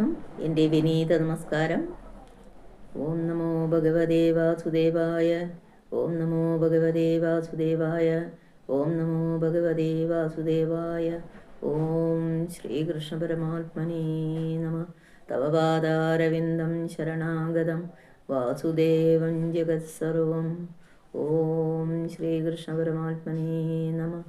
എല്ലാവർക്കും എൻ്റെ വിനീത നമസ്കാരം. ഓം നമോ ഭഗവതേ വാസുദേവായ. ഓം നമോ ഭഗവതേ വാസുദേവായ. ഓം നമോ ഭഗവതേ വാസുദേവായ. ഓം ശ്രീകൃഷ്ണ പരമാത്മനേ നമഃ. തവ പാദാരവിന്ദം ശരണാഗതം വാസുദേവം ജഗത്സർവം. ഓം ശ്രീകൃഷ്ണ പരമാത്മനേ നമഃ.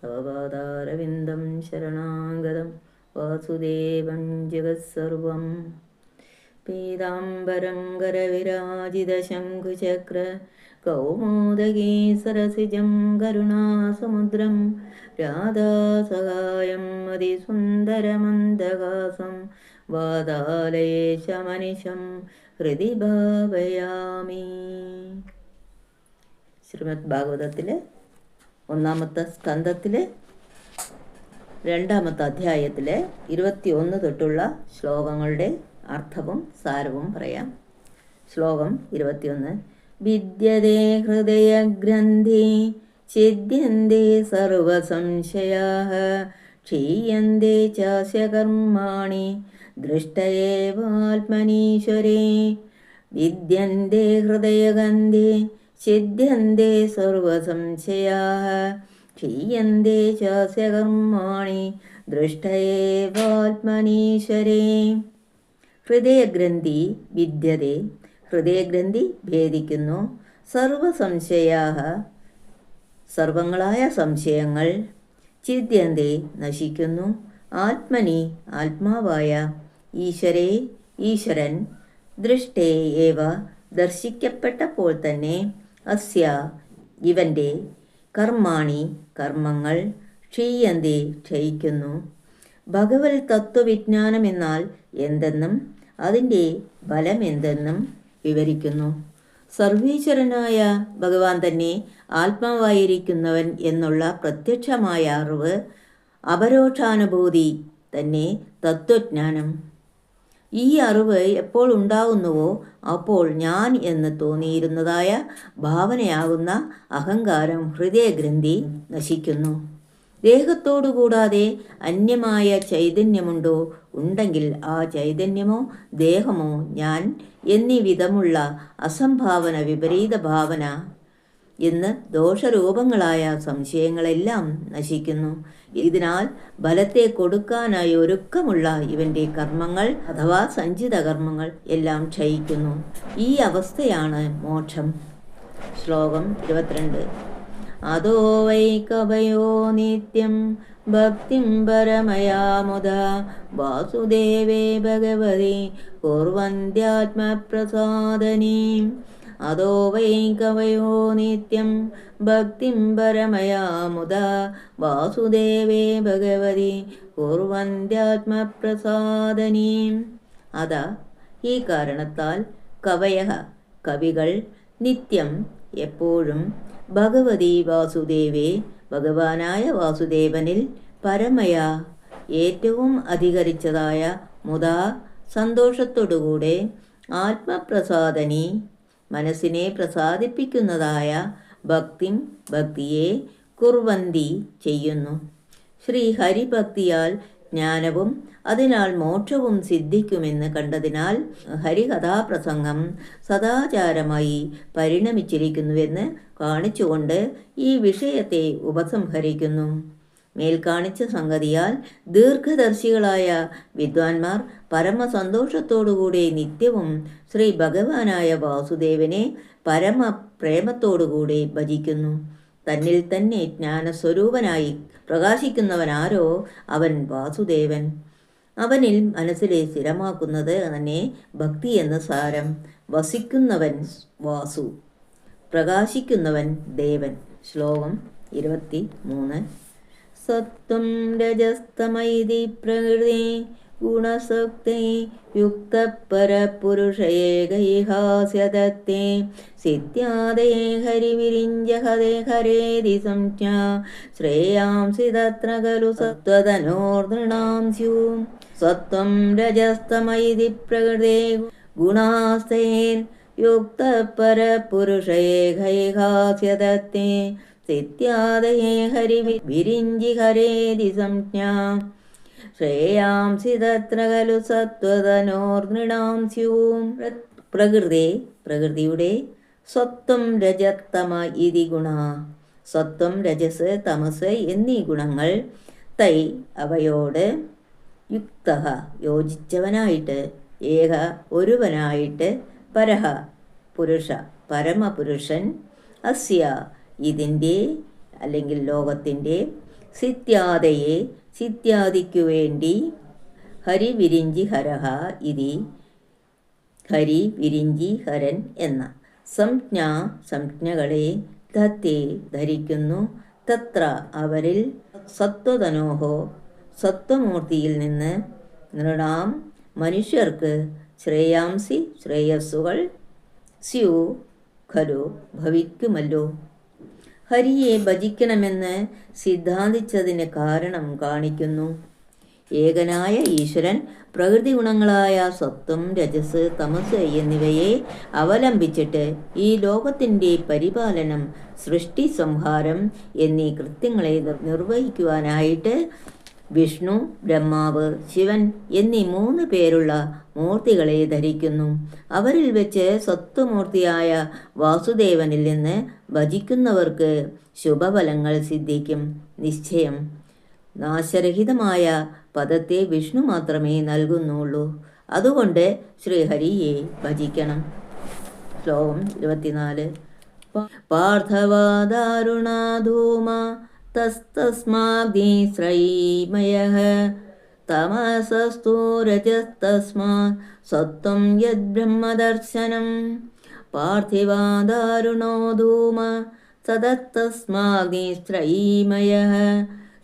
തവ പാദാരവിന്ദം ശരണാഗതം വാസുദേവം ജഗത്സർവം. പീതാംബരം കരവിരാജിതശംഖുചക്ര കൗമോദഗീ സരസിജം കരുണാസമുദ്രം രാധാസഹായം അതിസുന്ദരമന്ദഹാസം വാതാലയേശമനിശം ഹൃദി ഭാവയാമി. ശ്രീമദ് ഭാഗവതത്തിലെ 1-ാമത്തെ സ്കന്ധത്തിലെ 2-ാമത്തെ അധ്യായത്തിലെ 21 തൊട്ടുള്ള ശ്ലോകങ്ങളുടെ അർത്ഥവും സാരവും പറയാം. ശ്ലോകം 21. വിദ്യതേ ഹൃദയഗ്രന്ഥി ഛിദ്യന്തേ സർവസംശയാഃ ക്ഷീയന്തേ ചാസ്യ കർമാണി ദൃഷ്ടയേവാത്മനീശ്വരേ. വിദ്യന്തേ ഹൃദയഗ്രന്ഥി ഛിദ്യന്തേ സർവസംശയാഃ ക്ഷീയന്തേ ചാസ്യ കർമാണി ദൃഷ്ടയേവാത്മനീശ്വരേ. ഹൃദയഗ്രന്ഥി വിദ്യതേ, ഹൃദയഗ്രന്ഥി ഭേദിക്കുന്നു. സർവസംശയാഃ, സർവങ്ങളായ സംശയങ്ങൾ. ഛിദ്യന്തേ, നശിക്കുന്നു. ആത്മനി, ആത്മാവായ. ഈശ്വരേ, ഈശ്വരൻ. ദൃഷ്ടേ ഏവ, ദർശിക്കപ്പെട്ടപ്പോൾ തന്നെ. അസ്യ, ഇവൻ്റെ. കർമാണി, കർമ്മങ്ങൾ. ക്ഷീയന്തേ, ക്ഷയിക്കുന്നു. ഭഗവത് തത്വവിജ്ഞാനം എന്നാൽ എന്തെന്നും അതിൻ്റെ ഫലം എന്തെന്നും വിവരിക്കുന്നു. സർവീശ്വരനായ ഭഗവാൻ തന്നെ ആത്മാവായിരിക്കുന്നവൻ എന്നുള്ള പ്രത്യക്ഷമായ അറിവ്, അപരോക്ഷാനുഭൂതി തന്നെ തത്വജ്ഞാനം. ഈ അറിവ് എപ്പോൾ ഉണ്ടാകുന്നുവോ അപ്പോൾ ഞാൻ എന്ന് തോന്നിയിരുന്നതായ ഭാവനയാകുന്ന അഹങ്കാരം ഹൃദയഗ്രന്ഥി നശിക്കുന്നു. ദേഹത്തോടു കൂടാതെ അന്യമായ ചൈതന്യമുണ്ടോ? ഉണ്ടെങ്കിൽ ആ ചൈതന്യമോ ദേഹമോ ഞാൻ എന്നീ വിധമുള്ള അസംഭാവന, വിപരീത ഭാവന എന്ന് ദോഷരൂപങ്ങളായ സംശയങ്ങളെല്ലാം നശിക്കുന്നു. ഇതിനാൽ ബലത്തെ കൊടുക്കാനായി ഒരുക്കമുള്ള ഇവൻ്റെ കർമ്മങ്ങൾ അഥവാ സഞ്ചിത കർമ്മങ്ങൾ എല്ലാം ക്ഷയിക്കുന്നു. ഈ അവസ്ഥയാണ് മോക്ഷം. ശ്ലോകം 22. അതോ വൈ കവയോ നിത്യം ഭക്തിം പരമയാമുദ വാസുദേവേ ഭഗവതി കുർവന്ത്യാത്മപ്രസാദനീം. അതോ വൈ കവയോ നിത്യം ഭക്തിം പരമയാമുദ വാസുദേവേ ഭഗവതി കുർവന്ത്യാത്മപ്രസാദനീം. അതാ, ഈ കാരണത്താൽ കവയഃ, കവികൾ, നിത്യം, എപ്പോഴും, ഭഗവതി വാസുദേവേ, ഭഗവാനായ വാസുദേവനിൽ, പരമയ, ഏറ്റവും അധികരിച്ചതായ, മുദാ, സന്തോഷത്തോടുകൂടെ, ആത്മപ്രസാദനി, മനസ്സിനെ പ്രസാദിപ്പിക്കുന്നതായ, ഭക്തിം, ഭക്തിയെ, കുർവന്തി, ചെയ്യുന്നു. ശ്രീഹരിഭക്തിയാൽ ജ്ഞാനവും അതിനാൽ മോക്ഷവും സിദ്ധിക്കുമെന്ന് കണ്ടതിനാൽ ഹരികഥാപ്രസംഗം സദാചാരമായി പരിണമിച്ചിരിക്കുന്നുവെന്ന് കാണിച്ചുകൊണ്ട് ഈ വിഷയത്തെ ഉപസംഹരിക്കുന്നു. മേൽ കാണിച്ച സംഗതിയാൽ ദീർഘദർശികളായ വിദ്വാൻമാർ പരമസന്തോഷത്തോടുകൂടി നിത്യവും ശ്രീ ഭഗവാനായ വാസുദേവനെ പരമ പ്രേമത്തോടുകൂടി ഭജിക്കുന്നു. തന്നിൽ തന്നെ ജ്ഞാനസ്വരൂപനായി പ്രകാശിക്കുന്നവനാരോ അവൻ വാസുദേവൻ. അവനിൽ മനസ്സിലെ സ്ഥിരമാക്കുന്നത് തന്നെ ഭക്തി എന്ന സാരം. വസിക്കുന്നവൻ വാസു, പ്രകാശിക്കുന്നവൻ ദേവൻ. ശ്ലോകം 23. സത്വം രജസ്തമൈതി പ്രകൃതി ഗുണസക്തൈ യുക്തപരപുരുഷേകൈഹാസ്യദത്തേ സിദ്ധ്യാദയേ ഹരിവിരിഞ്ജഹതേ ഹരേതി സംജ്ഞാ ശ്രേയാംസി തത്ര ഖലു സത്വതനോർനൃണാം സ്യൂം. സത്വം രജസ്തമൈതി പ്രകൃതേ ഗുണാസ്തൈർ യുക്തപരപുരുഷേകൈഹാസ്യദത്തേ സിദ്ധ്യാദയേ ഹരിവിരിഞ്ജി ഹരേതി സംജ്ഞാ ശ്രേയാംസി തത്ര ഖലു സത്വതനോർനൃണാം സ്യൂം. പ്രകൃതിയുടെ സ്വത്വം രജത്തമ ഇതി ഗുണ. സത്വം, രജസ്, തമസ് എന്നീ ഗുണങ്ങൾ തൈ അവയോട് യുക്ത യോജിച്ചവനായിട്ട്, ഏക ഒരുവനായിട്ട്, പരഹ പുരുഷ പരമപുരുഷൻ, അസ്യ ഇതിൻ്റെ അല്ലെങ്കിൽ ലോകത്തിൻ്റെ, സിത്യാദയെ സിത്യാദിക്കു വേണ്ടി, ഹരി വിരിഞ്ചി ഹരഹ ഇതി ഹരി വിരിഞ്ചി ഹരൻ എന്ന സംജ്ഞകളെ ധത്തെ ധരിക്കുന്നു, തത്ര അവരിൽ, സത്വതനോഹോ സത്വമൂർത്തിയിൽ നിന്ന്, നൃണാം മനുഷ്യർക്ക്, ശ്രേയാംസി ശ്രേയസ്സുകൾ, സ്യു ഖലു ഭവിക്കുമല്ലോ. ഹരിയെ ഭജിക്കണമെന്ന് സിദ്ധാന്തിച്ചതിന് കാരണം കാണിക്കുന്നു. ഏകനായ ഈശ്വരൻ പ്രകൃതി ഗുണങ്ങളായ സത്വം, രജസ്, തമസ് എന്നിവയെ അവലംബിച്ചിട്ട് ഈ ലോകത്തിൻ്റെ പരിപാലനം, സൃഷ്ടി, സംഹാരം എന്നീ കൃത്യങ്ങളെ നിർവഹിക്കുവാനായിട്ട് വിഷ്ണു, ബ്രഹ്മാവ്, ശിവൻ എന്നീ 3 പേരുള്ള മൂർത്തികളെ ധരിക്കുന്നു. അവരിൽ വെച്ച് സത്വമൂർത്തിയായ വാസുദേവനിൽ നിന്ന് ഭജിക്കുന്നവർക്ക് ശുഭഫലങ്ങൾ സിദ്ധിക്കും. നിശ്ചയം. നാശരഹിതമായ പദത്തെ വിഷ്ണു മാത്രമേ നൽകുന്നുള്ളൂ. അതുകൊണ്ട് ശ്രീഹരിയെ ഭജിക്കണം. ശ്ലോകം 24. പാർത്ഥവാദാരുണാധൂമ തസ്തസ്മാഗ്നി ശ്രൈമയഃ തമസസ്തു രജസ്തസ്മാത് സത്വം യദ്ബ്രഹ്മദർശനം. പാർത്ഥിവാദാരുണോ ധൂമ സദത്തസ്മാഗ്നി ശ്രൈമയഃ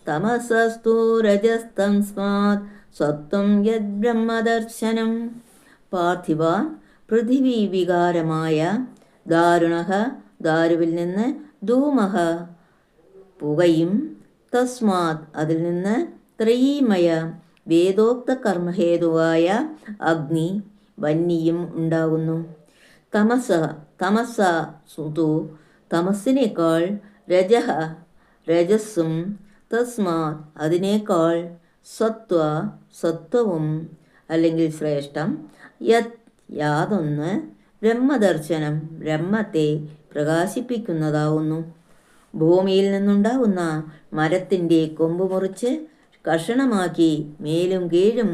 തമസസ്തു രജസ്തസ്മാത് സത്വം യദ്ബ്രഹ്മദർശനം. പാർത്ഥിവ പൃഥിവി വികാരമായ, ദാരുണഃ ദാരുവിൽ നിന്ന്, ധൂമഃ പുകയും, തസ്മാത് അതിൽ നിന്ന്, ത്രയീമയ വേദോക്ത കർമ്മഹേതുവായ അഗ്നി വന്നിയും ഉണ്ടാകുന്നു. തമസ സുതു തമസ്സിനേക്കാൾ, രജഃ രജസ്സും, തസ്മാത് അതിനേക്കാൾ, സത്വവും അല്ലെങ്കിൽ ശ്രേഷ്ഠം, യാതൊന്ന്, ബ്രഹ്മദർശനം ബ്രഹ്മത്തെ പ്രകാശിപ്പിക്കുന്നതാവുന്നു. ഭൂമിയിൽ നിന്നുണ്ടാവുന്ന മരത്തിൻ്റെ കൊമ്പ് മുറിച്ച് കഷണമാക്കി മേലും കീഴും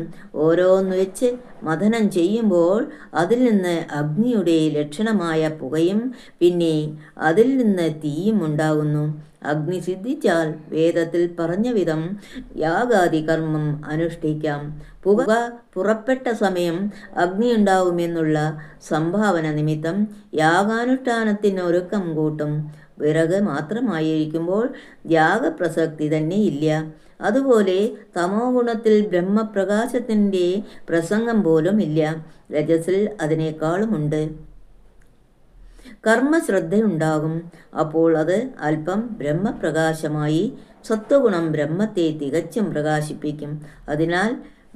ഓരോന്ന് വെച്ച് മഥനം ചെയ്യുമ്പോൾ അതിൽ നിന്ന് അഗ്നിയുടെ ലക്ഷണമായ പുകയും പിന്നെ അതിൽ നിന്ന് തീയും ഉണ്ടാകുന്നു. അഗ്നി സിദ്ധിച്ചാൽ വേദത്തിൽ പറഞ്ഞ വിധം യാഗാദി കർമ്മം അനുഷ്ഠിക്കാം. പുക പുറപ്പെട്ട സമയം അഗ്നി ഉണ്ടാവുമെന്നുള്ള സംഭാവന നിമിത്തം യാഗാനുഷ്ഠാനത്തിന് ഒരുക്കം കൂട്ടും. വിറക് മാത്രമായിരിക്കുമ്പോൾ യാഗപ്രസക്തി തന്നെ ഇല്ല. അതുപോലെ തമോ ഗുണത്തിൽ ബ്രഹ്മപ്രകാശത്തിൻ്റെ പ്രസംഗം പോലും ഇല്ല. രജസിൽ അതിനേക്കാളുമുണ്ട്. കർമ്മശ്രദ്ധയുണ്ടാകും. അപ്പോൾ അത് അല്പം ബ്രഹ്മപ്രകാശമായി. സത്വഗുണം ബ്രഹ്മത്തെ തികച്ചും പ്രകാശിപ്പിക്കും. അതിനാൽ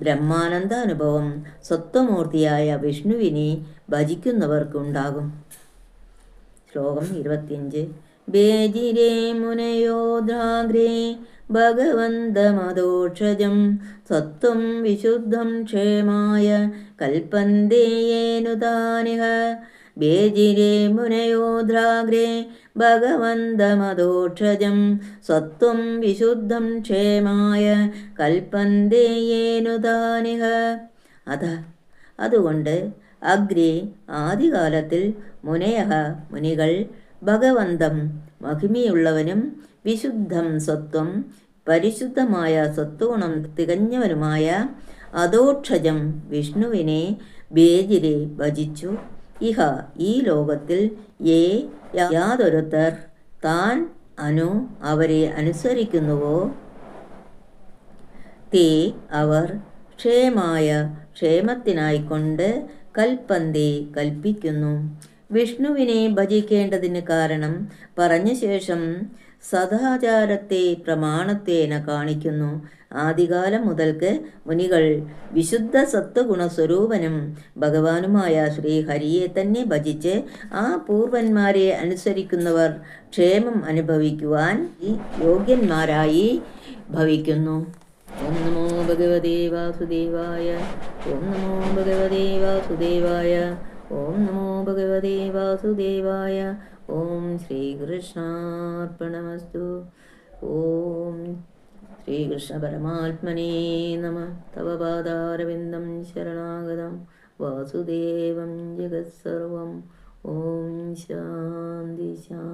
ബ്രഹ്മാനന്ദാനുഭവം സത്വമൂർത്തിയായ വിഷ്ണുവിനെ ഭജിക്കുന്നവർക്കുണ്ടാകും. ശ്ലോകം 25. ബേജിരേ മുനയോദ്രാഗ്രേ ഭഗവന്തമദോക്ഷജം സത്വം വിശുദ്ധം ക്ഷേമായ കൽപ്പന്തേയേനുതാനിഹ. ബേജിരേ മുനയോദ്രാഗ്രേ ഭഗവന്തമദോക്ഷജം സത്വം വിശുദ്ധം ക്ഷേമായ കൽപ്പന്തേയേനുതാനിഹ. അതുകൊണ്ട് അഗ്രേ ആദികാലത്തിൽ മുനയഃ മുനികൾ ഭഗവന്തം മഹിമയുള്ളവനും വിശുദ്ധം സത്വം പരിശുദ്ധമായ സത്വഗുണം തികഞ്ഞവനുമായ അദോക്ഷജം വിഷ്ണുവിനെ ബേജിരെ ഭജിച്ചു. ഇഹ ഈ ലോകത്തിൽ യാതൊരുത്തർ താൻ അവരെ അനുസരിക്കുന്നുവോ തേ അവർ ക്ഷേമായ ക്ഷേമത്തിനായിക്കൊണ്ട് കൽപ്പന്തേ കൽപ്പിക്കുന്നു. വിഷ്ണുവിനെ ഭജിക്കേണ്ടതിന് കാരണം പറഞ്ഞ ശേഷം സദാചാരത്തെ പ്രമാണത്തേന കാണിക്കുന്നു. ആദികാലം മുതൽക്ക് മുനികൾ വിശുദ്ധ സത്വഗുണസ്വരൂപനും ഭഗവാനുമായ ശ്രീഹരിയെ തന്നെ ഭജിച്ച് ആ പൂർവന്മാരെ അനുസരിക്കുന്നവർ ക്ഷേമം അനുഭവിക്കുവാൻ യോഗ്യന്മാരായി ഭവിക്കുന്നു. ഓം നമോ ഭഗവതേ വാസുദേവായ. ഓം നമോ ഭഗവതേ വാസുദേവായ. ഓം നമോ ഭഗവതേ വാസുദേവായ. ഓം ശ്രീകൃഷ്ണാർപ്പണമസ്തു. ഓം ശ്രീകൃഷ്ണ പരമാത്മനേ നമഃ. തവ പാദാരവിന്ദം ശരണാഗതം വാസുദേവം ജഗത്സർവം. ഓം ശാന്തി ശാന്തി.